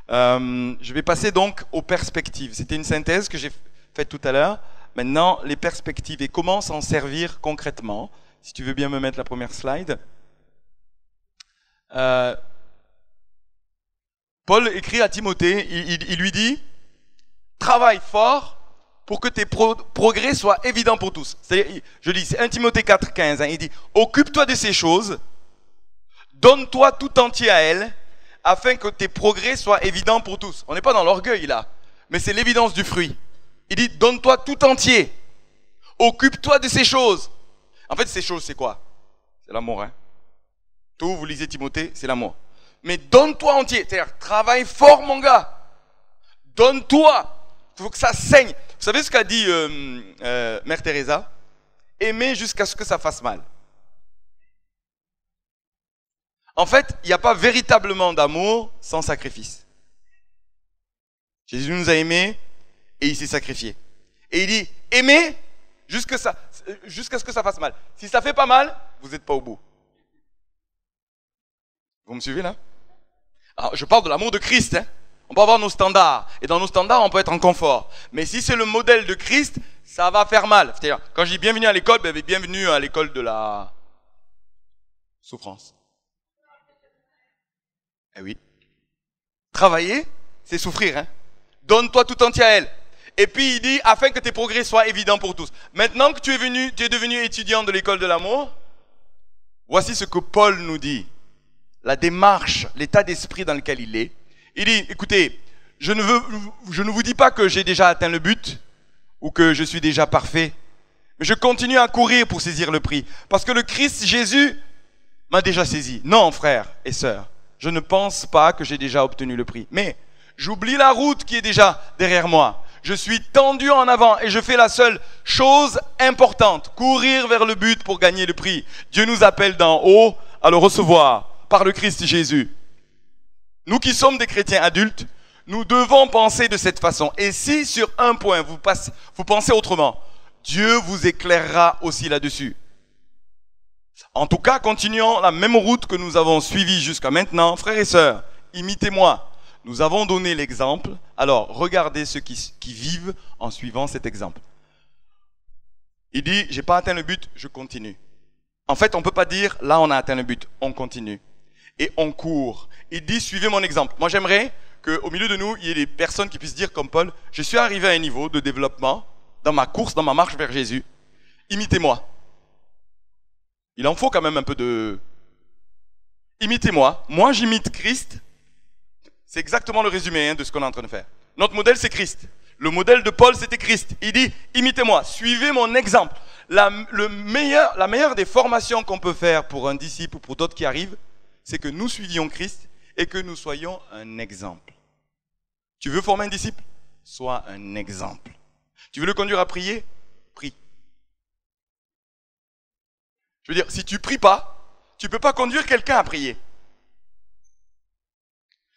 Je vais passer donc aux perspectives. C'était une synthèse que j'ai faite tout à l'heure. Maintenant, les perspectives et comment s'en servir concrètement. Si tu veux bien me mettre la première slide. Paul écrit à Timothée, il lui dit « Travaille fort pour que tes progrès soient évidents pour tous. » Je lis, c'est 1 Timothée 4, 15. Il dit « Occupe-toi de ces choses, donne-toi tout entier à elles, afin que tes progrès soient évidents pour tous. » On n'est pas dans l'orgueil là, mais c'est l'évidence du fruit. Il dit « Donne-toi tout entier, occupe-toi de ces choses. » En fait, ces choses, c'est quoi? C'est l'amour. Hein? Tout, vous lisez Timothée, c'est l'amour. Mais donne-toi entier, c'est-à-dire travaille fort mon gars. Donne-toi, il faut que ça saigne. Vous savez ce qu'a dit Mère Teresa? Aimer jusqu'à ce que ça fasse mal. En fait, il n'y a pas véritablement d'amour sans sacrifice. Jésus nous a aimés et il s'est sacrifié. Et il dit, aimez jusqu'à ce que ça fasse mal. Si ça fait pas mal, vous n'êtes pas au bout. Vous me suivez là? Alors, je parle de l'amour de Christ. Hein. On peut avoir nos standards. Et dans nos standards, on peut être en confort. Mais si c'est le modèle de Christ, ça va faire mal. C'est-à-dire, quand je dis bienvenue à l'école, ben, bienvenue à l'école de la souffrance. Eh oui. Travailler, c'est souffrir. Hein. Donne-toi tout entier à elle. Et puis il dit, afin que tes progrès soient évidents pour tous. Maintenant que tu es devenu étudiant de l'école de l'amour, voici ce que Paul nous dit. La démarche, l'état d'esprit dans lequel il est. Il dit, écoutez, je ne vous dis pas que j'ai déjà atteint le but ou que je suis déjà parfait, mais je continue à courir pour saisir le prix. Parce que le Christ Jésus m'a déjà saisi. Non, frères et sœurs, je ne pense pas que j'ai déjà obtenu le prix. Mais j'oublie la route qui est déjà derrière moi. Je suis tendu en avant et je fais la seule chose importante, courir vers le but pour gagner le prix. Dieu nous appelle d'en haut à le recevoir par le Christ Jésus. Nous qui sommes des chrétiens adultes, nous devons penser de cette façon. Et si sur un point vous pensez autrement, Dieu vous éclairera aussi là-dessus. En tout cas, continuons la même route que nous avons suivie jusqu'à maintenant. Frères et sœurs, imitez-moi. Nous avons donné l'exemple. Alors, regardez ceux qui vivent en suivant cet exemple. Il dit, j'ai pas atteint le but, je continue. En fait, on ne peut pas dire, là on a atteint le but, on continue. Et on court. Il dit, suivez mon exemple. Moi, j'aimerais qu'au milieu de nous, il y ait des personnes qui puissent dire comme Paul, je suis arrivé à un niveau de développement dans ma course, dans ma marche vers Jésus. Imitez-moi. Il en faut quand même un peu de... Imitez-moi. Moi, j'imite Christ. C'est exactement le résumé de ce qu'on est en train de faire. Notre modèle, c'est Christ. Le modèle de Paul, c'était Christ. Il dit, imitez-moi, suivez mon exemple. La meilleure des formations qu'on peut faire pour un disciple ou pour d'autres qui arrivent, c'est que nous suivions Christ et que nous soyons un exemple. Tu veux former un disciple? Sois un exemple. Tu veux le conduire à prier? Prie. Je veux dire, si tu pries pas, tu ne peux pas conduire quelqu'un à prier.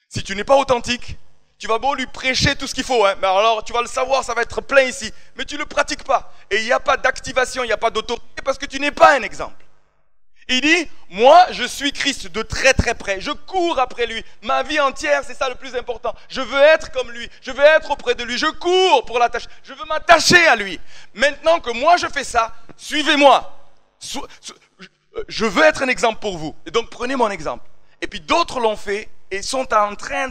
Si tu n'es pas authentique, tu vas beau lui prêcher tout ce qu'il faut, mais alors tu vas le savoir, ça va être plein ici, mais tu ne le pratiques pas. Et il n'y a pas d'activation, il n'y a pas d'autorité parce que tu n'es pas un exemple. Il dit, moi je suis Christ de très très près, je cours après lui, ma vie entière c'est ça le plus important, je veux être comme lui, je veux être auprès de lui, je cours pour l'attacher, je veux m'attacher à lui. Maintenant que moi je fais ça, suivez-moi, je veux être un exemple pour vous, et donc prenez mon exemple. Et puis d'autres l'ont fait et sont en train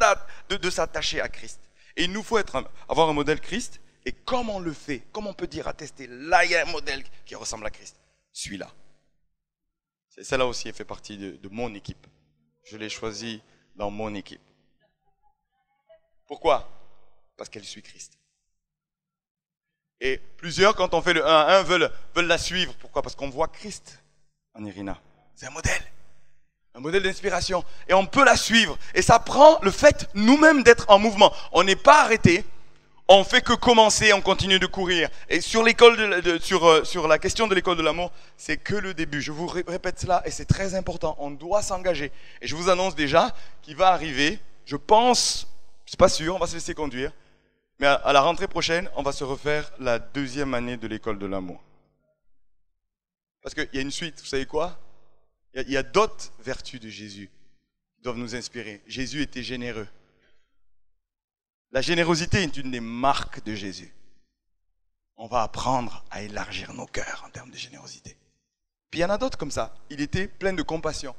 de s'attacher à Christ. Et il nous faut avoir un modèle Christ, et comme on le fait, comme on peut dire, attester, là il y a un modèle qui ressemble à Christ, celui-là. Celle-là aussi, elle fait partie de mon équipe. Je l'ai choisie dans mon équipe. Pourquoi? Parce qu'elle suit Christ. Et plusieurs, quand on fait le 1 à 1, veulent la suivre. Pourquoi? Parce qu'on voit Christ en Irina. C'est un modèle d'inspiration. Et on peut la suivre. Et ça prend le fait nous-mêmes d'être en mouvement. On n'est pas arrêté. On fait que commencer, on continue de courir. Et sur sur la question de l'école de l'amour, c'est que le début. Je vous répète cela et c'est très important. On doit s'engager. Et je vous annonce déjà qu'il va arriver, je pense, c'est pas sûr, on va se laisser conduire, mais à la rentrée prochaine, on va se refaire la 2e année de l'école de l'amour. Parce qu'il y a une suite, vous savez quoi? Il y a d'autres vertus de Jésus qui doivent nous inspirer. Jésus était généreux. La générosité est une des marques de Jésus. On va apprendre à élargir nos cœurs en termes de générosité. Puis il y en a d'autres comme ça. Il était plein de compassion.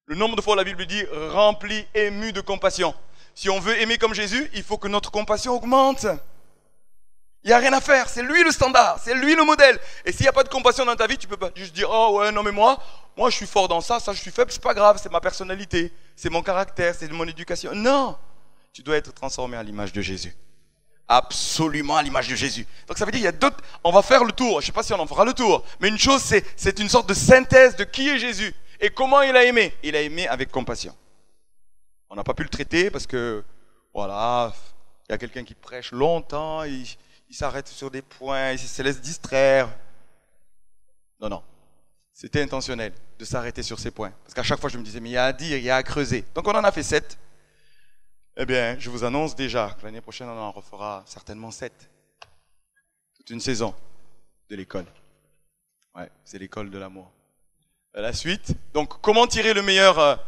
Le nombre de fois où la Bible dit « rempli, ému de compassion ». Si on veut aimer comme Jésus, il faut que notre compassion augmente. Il n'y a rien à faire, c'est lui le standard, c'est lui le modèle. Et s'il n'y a pas de compassion dans ta vie, tu ne peux pas juste dire « oh ouais, non mais moi je suis fort dans ça, ça je suis faible, c'est pas grave, c'est ma personnalité, c'est mon caractère, c'est mon éducation. » Non, tu dois être transformé à l'image de Jésus. Absolument à l'image de Jésus. Donc ça veut dire qu'il y a d'autres, on va faire le tour, je ne sais pas si on en fera le tour, mais une chose c'est une sorte de synthèse de qui est Jésus et comment il a aimé. Il a aimé avec compassion. On n'a pas pu le traiter parce que, voilà, il y a quelqu'un qui prêche longtemps, il s'arrête sur des points, il se laisse distraire. Non, c'était intentionnel de s'arrêter sur ces points. Parce qu'à chaque fois, je me disais, mais il y a à dire, il y a à creuser. Donc on en a fait 7. Eh bien, je vous annonce déjà que l'année prochaine, on en refera certainement 7. Toute une saison de l'école. Ouais, c'est l'école de l'amour. La suite. Donc, comment tirer le meilleur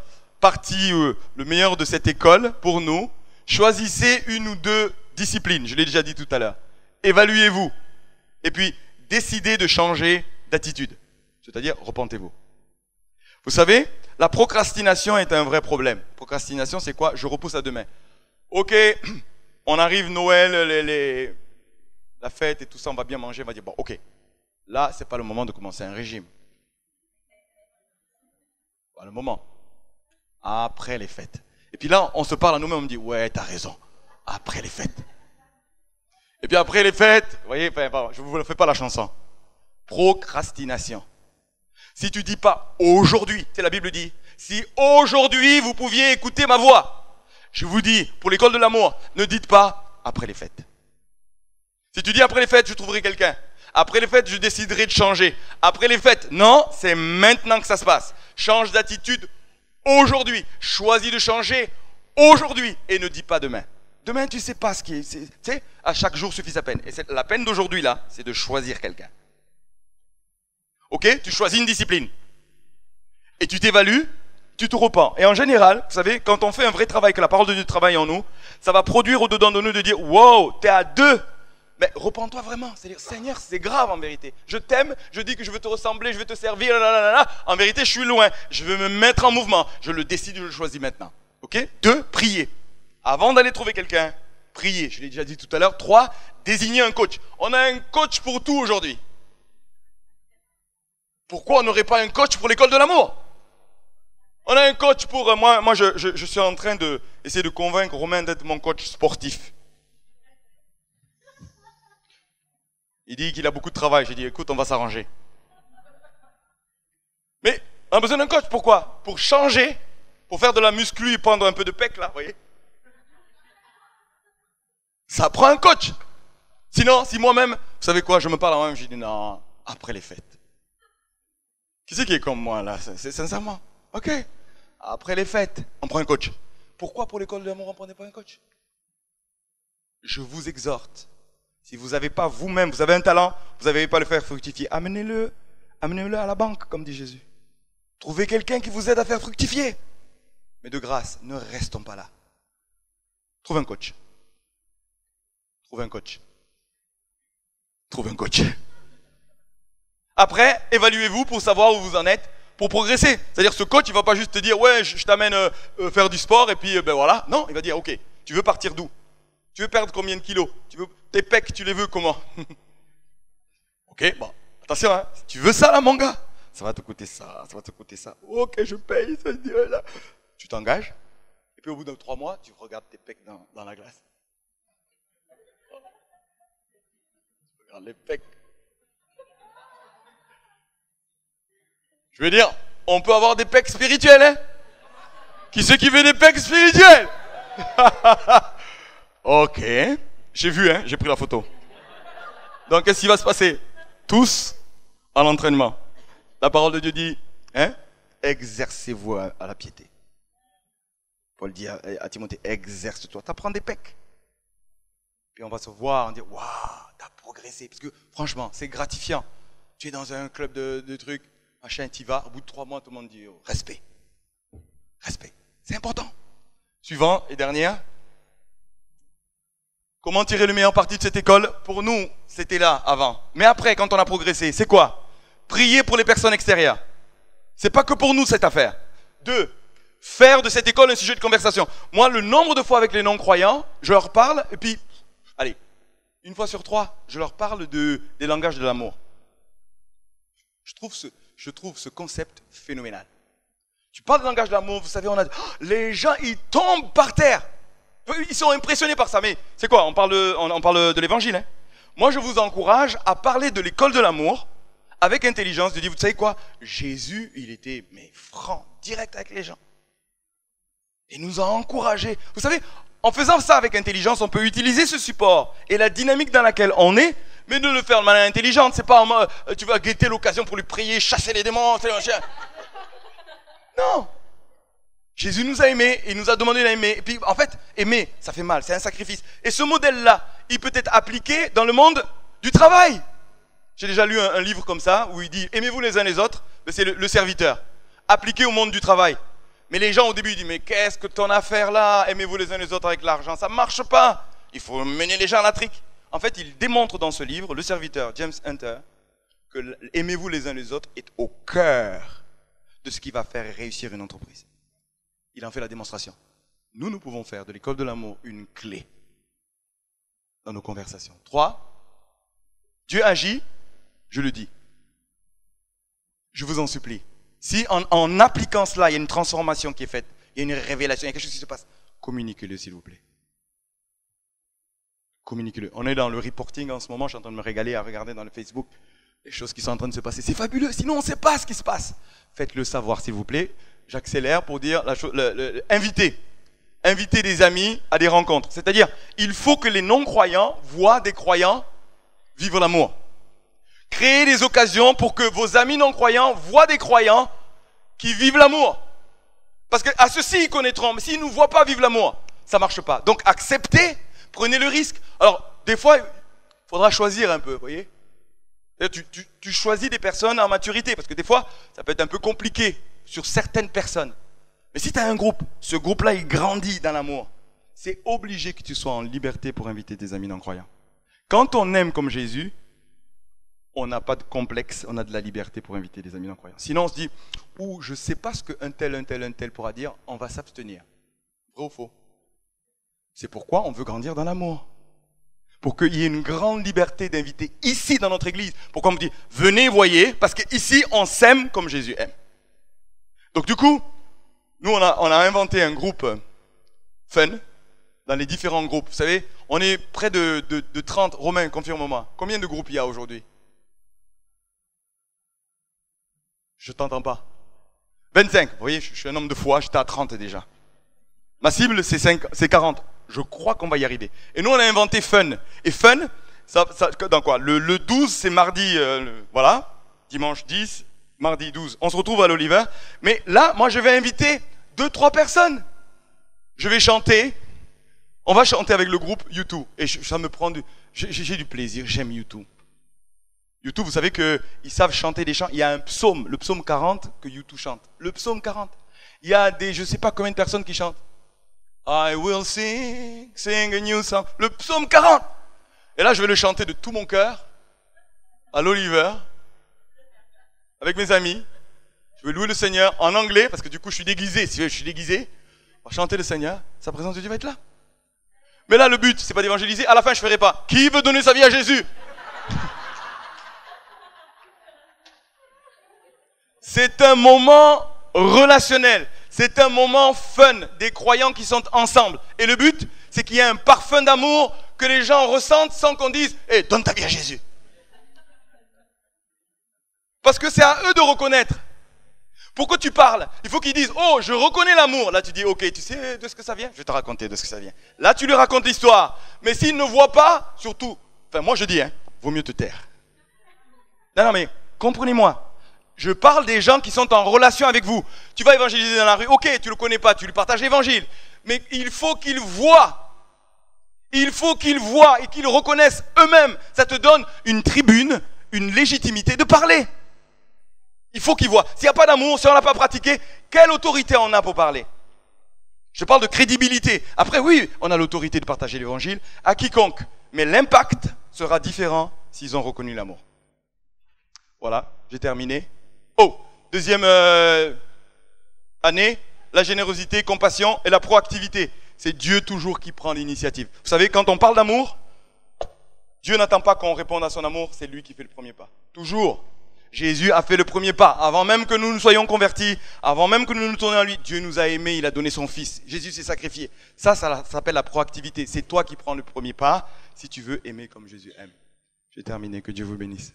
le meilleur de cette école pour nous? Choisissez une ou deux disciplines. Je l'ai déjà dit tout à l'heure. Évaluez-vous. Et puis, décidez de changer d'attitude. C'est-à-dire, repentez-vous. Vous savez, la procrastination est un vrai problème. Procrastination, c'est quoi? Je repousse à demain. Ok, on arrive Noël, la fête et tout ça, on va bien manger, on va dire, bon, ok, là, c'est pas le moment de commencer un régime. Pas le moment. Après les fêtes. Et puis là, on se parle à nous-mêmes, on me dit, ouais, t'as raison, après les fêtes. Et puis après les fêtes, vous voyez, je ne vous fais pas la chanson. Procrastination. Si tu dis pas aujourd'hui, la Bible dit, si aujourd'hui vous pouviez écouter ma voix, je vous dis, pour l'école de l'amour, ne dites pas après les fêtes. Si tu dis après les fêtes, je trouverai quelqu'un. Après les fêtes, je déciderai de changer. Après les fêtes, non, c'est maintenant que ça se passe. Change d'attitude aujourd'hui. Choisis de changer aujourd'hui et ne dis pas demain. Demain, tu ne sais pas ce qui est. Tu sais, à chaque jour suffit sa peine. Et la peine d'aujourd'hui, là, c'est de choisir quelqu'un. Ok? Tu choisis une discipline. Et tu t'évalues, tu te repens. Et en général, vous savez, quand on fait un vrai travail, que la parole de Dieu travaille en nous, ça va produire au-dedans de nous de dire, wow, t'es à 2. Mais repens-toi vraiment. C'est-à-dire, Seigneur, c'est grave en vérité. Je t'aime, je dis que je veux te ressembler, je veux te servir, là. En vérité, je suis loin. Je veux me mettre en mouvement. Je le décide, je le choisis maintenant. Ok? 2, prier. Avant d'aller trouver quelqu'un, prier. Je l'ai déjà dit tout à l'heure. 3, désigner un coach. On a un coach pour tout aujourd'hui. Pourquoi on n'aurait pas un coach pour l'école de l'amour? On a un coach pour... Moi je suis en train d'essayer de convaincre Romain d'être mon coach sportif. Il dit qu'il a beaucoup de travail. J'ai dit, écoute, on va s'arranger. Mais on a besoin d'un coach. Pourquoi? Pour changer, pour faire de la muscu et prendre un peu de pec, là, vous voyez? Ça prend un coach. Sinon, si moi-même, vous savez quoi, je me parle à moi-même, je dis, non, après les fêtes. Qui c'est qui est comme moi, là? C'est sincèrement. Ok. Après les fêtes, on prend un coach. Pourquoi pour l'école de l'amour, on ne prenait pas un coach? Je vous exhorte. Si vous n'avez pas vous-même, vous avez un talent, vous n'avez pas le faire fructifier, amenez-le à la banque, comme dit Jésus. Trouvez quelqu'un qui vous aide à faire fructifier. Mais de grâce, ne restons pas là. Trouve un coach. Trouve un coach. Trouve un coach. Après, évaluez-vous pour savoir où vous en êtes, pour progresser. C'est-à-dire, ce coach, il ne va pas juste te dire, ouais, je t'amène faire du sport, et puis, ben voilà. Non, il va dire, ok, tu veux partir d'où? Tu veux perdre combien de kilos? Tes pecs, tu les veux comment? Ok, bon, attention, hein. Si tu veux ça, là, mon gars, ça va te coûter ça, ça va te coûter ça. Ok, je paye, ça dirait là. Tu t'engages, et puis au bout de 3 mois, tu regardes tes pecs dans la glace. Tu regardes les pecs. Je veux dire, on peut avoir des pecs spirituels, hein? Qui c'est qui veut des pecs spirituels? Ok, j'ai vu, hein, j'ai pris la photo. Donc, qu'est-ce qui va se passer? Tous à l'entraînement. La parole de Dieu dit, hein, exercez-vous à la piété. Paul dit à Timothée, exerce-toi, t'apprends des pecs. Puis on va se voir, on dit, waouh, t'as progressé. Parce que franchement, c'est gratifiant. Tu es dans un club de trucs, machin, t'y vas, au bout de 3 mois, tout le monde dit, oh, respect. Respect, c'est important. Suivant et dernière, Comment tirer le meilleur parti de cette école? Pour nous, c'était là avant. Mais après, quand on a progressé, c'est quoi? Prier pour les personnes extérieures. C'est pas que pour nous cette affaire. 2, faire de cette école un sujet de conversation. Moi, le nombre de fois avec les non-croyants, je leur parle, et puis, allez, 1 fois sur 3, je leur parle des langages de l'amour. Je trouve ce concept phénoménal. Tu parles de langage de l'amour, vous savez, les gens, ils tombent par terre. Ils sont impressionnés par ça, mais c'est quoi? On parle de l'évangile. Hein. Moi, je vous encourage à parler de l'école de l'amour avec intelligence, de dire, vous savez quoi? Jésus, il était franc, direct avec les gens. Il nous a encouragés. Vous savez, en faisant ça avec intelligence, on peut utiliser ce support et la dynamique dans laquelle on est, mais de le faire de manière intelligente. C'est pas en mode, tu vas guetter l'occasion pour lui prier, chasser les démons. Non. Jésus nous a aimés, il nous a demandé d'aimer. Et puis, en fait, aimer, ça fait mal, c'est un sacrifice. Et ce modèle-là, il peut être appliqué dans le monde du travail. J'ai déjà lu un livre comme ça, où il dit, aimez-vous les uns les autres. C'est le serviteur, appliqué au monde du travail. Mais les gens, au début, ils disent, mais qu'est-ce que ton affaire là? Aimez-vous les uns les autres avec l'argent, ça ne marche pas. Il faut mener les gens à la trique. En fait, il démontre dans ce livre, le serviteur, James Hunter, que aimez-vous les uns les autres est au cœur de ce qui va faire réussir une entreprise. Il en fait la démonstration. Nous pouvons faire de l'école de l'amour une clé dans nos conversations. 3, Dieu agit, je le dis. Je vous en supplie. Si en appliquant cela, il y a une transformation qui est faite, il y a une révélation, il y a quelque chose qui se passe, communiquez-le s'il vous plaît. Communiquez-le. On est dans le reporting en ce moment, je suis en train de me régaler à regarder dans le Facebook les choses qui sont en train de se passer. C'est fabuleux, sinon on ne sait pas ce qui se passe. Faites-le savoir s'il vous plaît. J'accélère pour dire la chose. Invitez des amis à des rencontres. C'est-à-dire, il faut que les non-croyants voient des croyants vivre l'amour. Créez des occasions pour que vos amis non-croyants voient des croyants qui vivent l'amour. Parce qu'à ceux-ci, ils connaîtront. Mais s'ils ne nous voient pas vivre l'amour, ça ne marche pas. Donc, acceptez, prenez le risque. Alors, des fois, il faudra choisir un peu, vous voyez. Tu choisis des personnes en maturité. Parce que des fois, ça peut être un peu compliqué sur certaines personnes. Mais si tu as un groupe, ce groupe-là, il grandit dans l'amour. C'est obligé que tu sois en liberté pour inviter tes amis non-croyants. Quand on aime comme Jésus, on n'a pas de complexe, on a de la liberté pour inviter des amis non-croyants. Sinon, on se dit, je ne sais pas ce qu'un tel pourra dire, on va s'abstenir. Vrai ou faux? C'est pourquoi on veut grandir dans l'amour. Pour qu'il y ait une grande liberté d'inviter ici dans notre église. Pourquoi on me dit, venez, voyez, parce qu'ici, on s'aime comme Jésus aime. Donc du coup, nous on a inventé un groupe fun dans les différents groupes. Vous savez, on est près de 30. Romain, confirme-moi. Combien de groupes il y a aujourd'hui? Je ne t'entends pas. 25. Vous voyez, je suis un homme de foi, j'étais à 30 déjà. Ma cible, c'est 40. Je crois qu'on va y arriver. Et nous, on a inventé fun. Et fun, ça dans quoi? Le 12, c'est mardi, voilà. Dimanche 10. Mardi 12, on se retrouve à l'Olivet. Mais là, moi, je vais inviter 2-3 personnes. Je vais chanter. On va chanter avec le groupe U2. Et ça me prend j'ai du plaisir. J'aime U2. U2, vous savez qu'ils savent chanter des chants. Il y a un psaume, le psaume 40, que U2 chante. Le psaume 40. Il y a je ne sais pas combien de personnes qui chantent. I will sing a new song. Le psaume 40. Et là, je vais le chanter de tout mon cœur à l'Olivet. Avec mes amis, je vais louer le Seigneur en anglais, parce que du coup je suis déguisé, si je suis déguisé, on va chanter le Seigneur, sa présence de Dieu va être là. Mais là le but, c'est pas d'évangéliser, à la fin je ferai pas. Qui veut donner sa vie à Jésus? C'est un moment relationnel, c'est un moment fun, des croyants qui sont ensemble. Et le but, c'est qu'il y ait un parfum d'amour que les gens ressentent sans qu'on dise « Hey, donne ta vie à Jésus ». Parce que c'est à eux de reconnaître. Pourquoi tu parles? Il faut qu'ils disent, oh, je reconnais l'amour. Là, tu dis, ok, tu sais de ce que ça vient? Je vais te raconter de ce que ça vient. Là, tu lui racontes l'histoire. Mais s'ils ne voient pas, surtout, moi je dis, vaut mieux te taire. Non, mais comprenez-moi. Je parle des gens qui sont en relation avec vous. Tu vas évangéliser dans la rue, ok, tu ne le connais pas, tu lui partages l'évangile. Mais il faut qu'ils voient. Il faut qu'ils voient et qu'ils reconnaissent eux-mêmes. Ça te donne une tribune, une légitimité de parler. Il faut qu'ils voient. S'il n'y a pas d'amour, si on n'a pas pratiqué, quelle autorité on a pour parler? Je te parle de crédibilité. Après, oui, on a l'autorité de partager l'évangile à quiconque. Mais l'impact sera différent s'ils ont reconnu l'amour. Voilà, j'ai terminé. Oh, deuxième année, la générosité, compassion et la proactivité. C'est Dieu toujours qui prend l'initiative. Vous savez, quand on parle d'amour, Dieu n'attend pas qu'on réponde à son amour, c'est lui qui fait le premier pas. Toujours. Jésus a fait le premier pas. Avant même que nous nous soyons convertis, avant même que nous nous tournions à lui, Dieu nous a aimés, il a donné son Fils. Jésus s'est sacrifié. Ça s'appelle la proactivité. C'est toi qui prends le premier pas si tu veux aimer comme Jésus aime. J'ai terminé. Que Dieu vous bénisse.